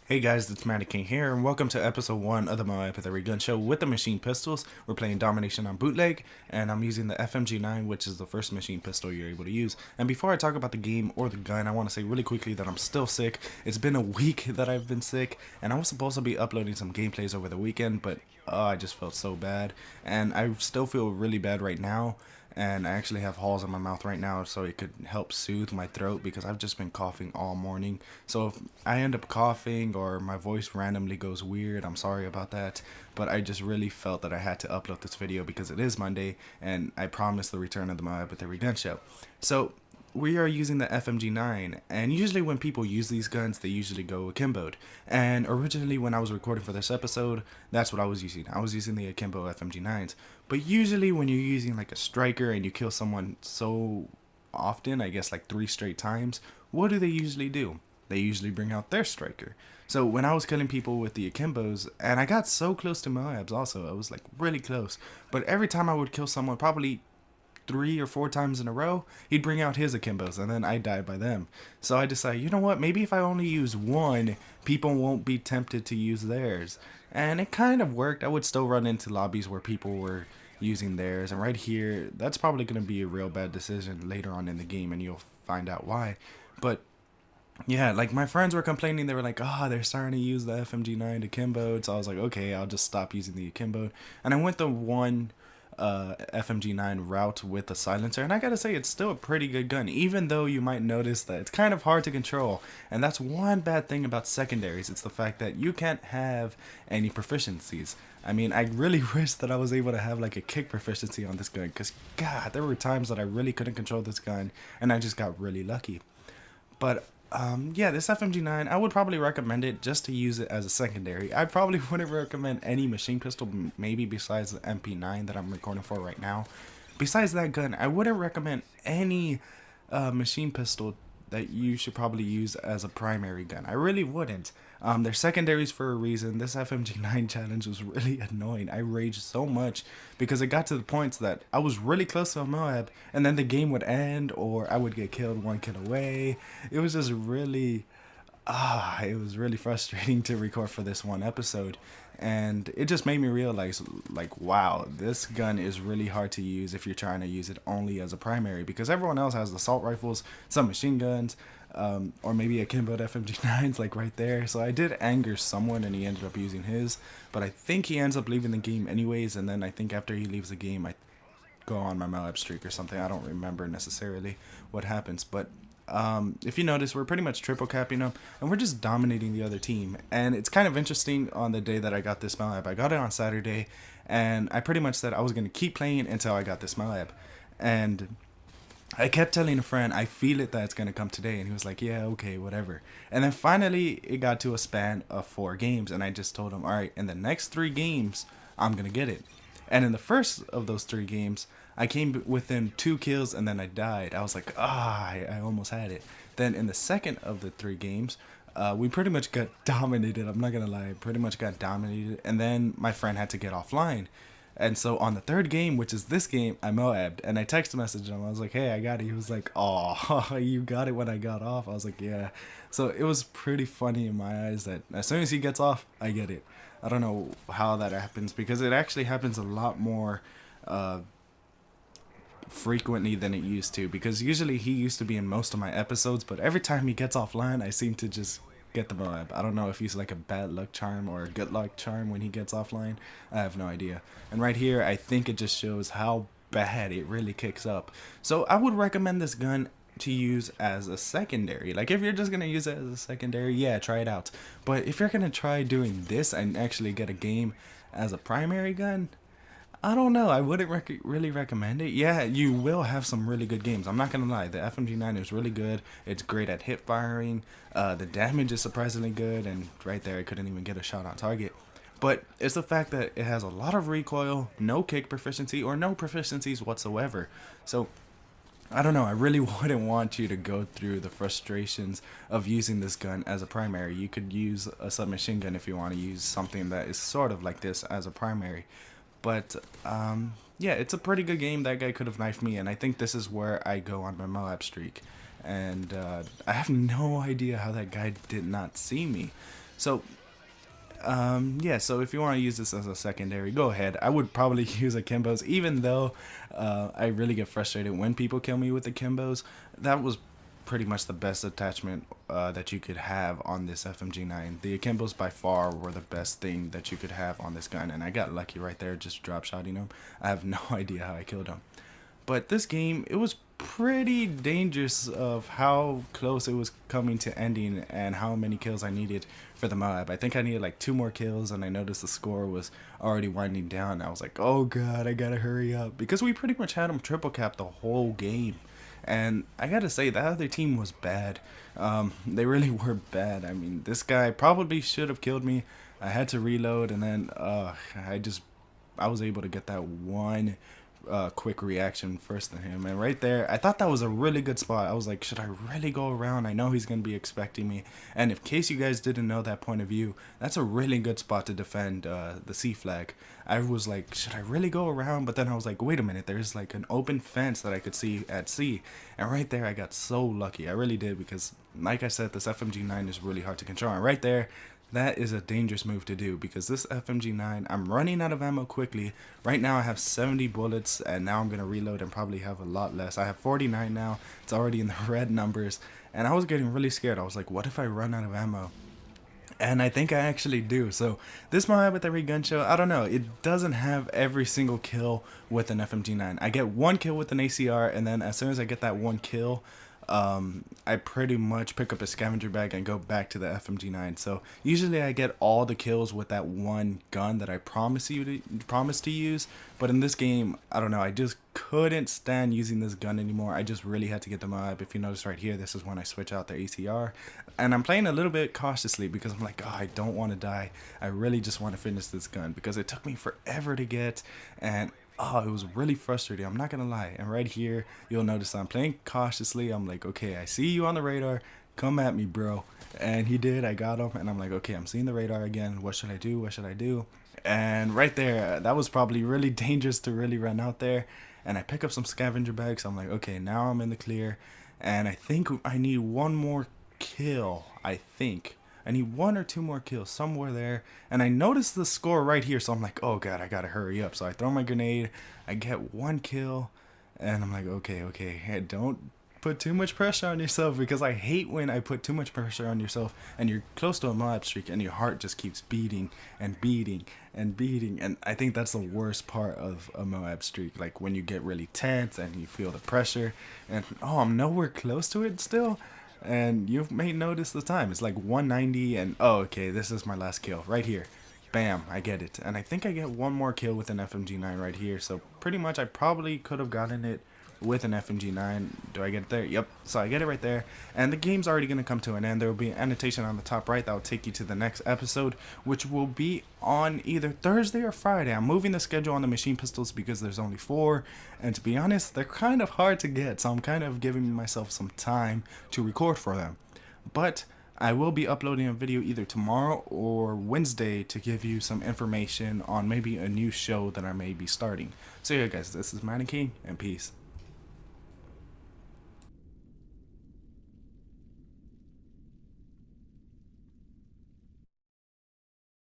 Hey guys, it's Matty King here, and welcome to episode 1 of the MOAB Gun Show with the machine pistols. We're playing Domination on bootleg, and I'm using the FMG-9, which is the first machine pistol you're able to use. And before I talk about the game or the gun, I want to say really quickly that I'm still sick. It's been a week that I've been sick, and I was supposed to be uploading some gameplays over the weekend, but I just felt so bad. And I still feel really bad right now. And I actually have holes in my mouth right now, so it could help soothe my throat because I've just been coughing all morning. So if I end up coughing or my voice randomly goes weird, I'm sorry about that. But I just really felt that I had to upload this video because it is Monday, and I promised the return of the MOAB Gun Show. So we are using the FMG-9, and usually when people use these guns, they usually go akimboed. And originally when I was recording for this episode, that's what I was using. I was using the akimbo FMG-9s. But usually when you're using like a striker and you kill someone so often, I guess like 3 straight times, what do they usually do? They usually bring out their striker. So when I was killing people with the akimbos, and I got so close to MOABs also, I was like really close. But every time I would kill someone, probably 3 or 4 times in a row, he'd bring out his akimbos and then I'd die by them. So I decided, you know what, maybe if I only use one, people won't be tempted to use theirs. And it kind of worked. I would still run into lobbies where people were using theirs, and right here, that's probably going to be a real bad decision later on in the game, and you'll find out why. But yeah, like my friends were complaining, they were like, they're starting to use the FMG-9 akimbo. So I was like, okay, I'll just stop using the akimbo. And I went the one FMG-9 route with the silencer, and I gotta say it's still a pretty good gun, even though you might notice that it's kind of hard to control. And that's one bad thing about secondaries. It's the fact that you can't have any proficiencies. I mean, I really wish that I was able to have like a kick proficiency on this gun, because god, there were times that I really couldn't control this gun and I just got really lucky. But yeah, this FMG-9, I would probably recommend it just to use it as a secondary. I probably wouldn't recommend any machine pistol, maybe besides the MP9 that I'm recording for right now. Besides that gun, I wouldn't recommend any machine pistol that you should probably use as a primary gun. I really wouldn't. They're secondaries for a reason. This FMG-9 challenge was really annoying. I raged so much because it got to the points that I was really close to a MOAB, and then the game would end or I would get killed 1 kill away. It was just really it was really frustrating to record for this one episode, and it just made me realize, like, wow, this gun is really hard to use if you're trying to use it only as a primary, because everyone else has assault rifles, some machine guns, or maybe akimbo FMG-9s like right there. So I did anger someone and he ended up using his, but I think he ends up leaving the game anyways, and then I think after he leaves the game I go on my MOAB streak or something. I don't remember necessarily what happens, but if you notice, we're pretty much triple capping them, and we're just dominating the other team. And it's kind of interesting on the day that I got this MOAB. I got it on Saturday, and I pretty much said I was going to keep playing until I got this MOAB. And I kept telling a friend, I feel it that it's going to come today. And he was like, yeah, okay, whatever. And then finally, it got to a span of 4 games, and I just told him, all right, in the next 3 games, I'm going to get it. And in the first of those 3 games, I came within 2 kills and then I died. I was like, I almost had it. Then in the second of the 3 games, we pretty much got dominated. I'm not gonna lie, pretty much got dominated. And then my friend had to get offline. And so on the 3rd game, which is this game, I MOAB'd. And I text messaged him. I was like, hey, I got it. He was like, oh, you got it when I got off. I was like, yeah. So it was pretty funny in my eyes that as soon as he gets off, I get it. I don't know how that happens, because it actually happens a lot more frequently than it used to, because usually he used to be in most of my episodes, but every time he gets offline I seem to just get the MOAB. I don't know if he's like a bad luck charm or a good luck charm when he gets offline. I have no idea. And right here I think it just shows how bad it really kicks up. So I would recommend this gun to use as a secondary. Like if you're just gonna use it as a secondary, yeah, try it out. But if you're gonna try doing this and actually get a game as a primary gun, I don't know. I wouldn't really recommend it. Yeah, you will have some really good games. I'm not going to lie. The FMG-9 is really good. It's great at hip firing. The damage is surprisingly good. And right there, I couldn't even get a shot on target. But it's the fact that it has a lot of recoil, no kick proficiency, or no proficiencies whatsoever. So I don't know, I really wouldn't want you to go through the frustrations of using this gun as a primary. You could use a submachine gun if you want to use something that is sort of like this as a primary. But yeah, it's a pretty good game. That guy could have knifed me, and I think this is where I go on my MOAB streak. And I have no idea how that guy did not see me. So yeah, so if you want to use this as a secondary, go ahead. I would probably use akimbos, even though I really get frustrated when people kill me with akimbos. That was pretty much the best attachment that you could have on this FMG-9. The akimbos by far were the best thing that you could have on this gun, and I got lucky right there just drop shotting him. I have no idea how I killed him. But this game, it was pretty dangerous of how close it was coming to ending and how many kills I needed for the MOAB. I think I needed like 2 more kills, and I noticed the score was already winding down. I was like, oh god, I gotta hurry up, because we pretty much had them triple cap the whole game. And I gotta say, that other team was bad. They really were bad. I mean, this guy probably should have killed me. I had to reload, and then I was able to get that one quick reaction first to him, and right there I thought that was a really good spot. I was like, should I really go around? I know he's gonna be expecting me, and in case you guys didn't know that point of view, that's a really good spot to defend the C flag. I was like, should I really go around? But then I was like, wait a minute, there's like an open fence that I could see at C, and right there I got so lucky. I really did, because like I said, this FMG-9 is really hard to control, and right there, that is a dangerous move to do, because this FMG-9, I'm running out of ammo quickly. Right now I have 70 bullets, and now I'm going to reload and probably have a lot less. I have 49 now. It's already in the red numbers, and I was getting really scared. I was like, what if I run out of ammo? And I think I actually do. So this MOAB with every gun show, I don't know, it doesn't have every single kill with an FMG-9. I get 1 kill with an ACR, and then as soon as I get that 1 kill, I pretty much pick up a scavenger bag and go back to the FMG-9. So usually I get all the kills with that one gun that I promised to use. But in this game, I don't know, I just couldn't stand using this gun anymore. I just really had to get the MOAB. If you notice right here, this is when I switch out the ACR. And I'm playing a little bit cautiously, because I'm like, oh, I don't want to die. I really just want to finish this gun, because it took me forever to get, and oh, it was really frustrating, I'm not gonna lie. And right here, you'll notice I'm playing cautiously. I'm like, okay, I see you on the radar, come at me, bro. And he did. I got him, and I'm like, okay, I'm seeing the radar again. What should I do? What should I do? And right there, that was probably really dangerous to really run out there. And I pick up some scavenger bags. I'm like, okay, now I'm in the clear, and I think I need 1 more kill. I need 1 or 2 more kills somewhere there. And I noticed the score right here, so I'm like, oh god, I gotta hurry up. So I throw my grenade, I get 1 kill, and I'm like, okay, hey, don't put too much pressure on yourself, because I hate when I put too much pressure on yourself and you're close to a MOAB streak and your heart just keeps beating and beating and beating. And I think that's the worst part of a MOAB streak, like when you get really tense and you feel the pressure and oh, I'm nowhere close to it still. And you may notice the time, it's like 190, and oh, okay, this is my last kill right here. Bam, I get it. And I think I get 1 more kill with an FMG-9 right here, so pretty much I probably could have gotten it with an FMG-9. Do I get it there? Yep. So I get it right there, and the game's already going to come to an end. There will be an annotation on the top right that will take you to the next episode, which will be on either Thursday or Friday. I'm moving the schedule on the machine pistols because there's only 4, and to be honest, they're kind of hard to get, so I'm kind of giving myself some time to record for them. But I will be uploading a video either tomorrow or Wednesday to give you some information on maybe a new show that I may be starting. So yeah guys, this is Mannequin, and peace.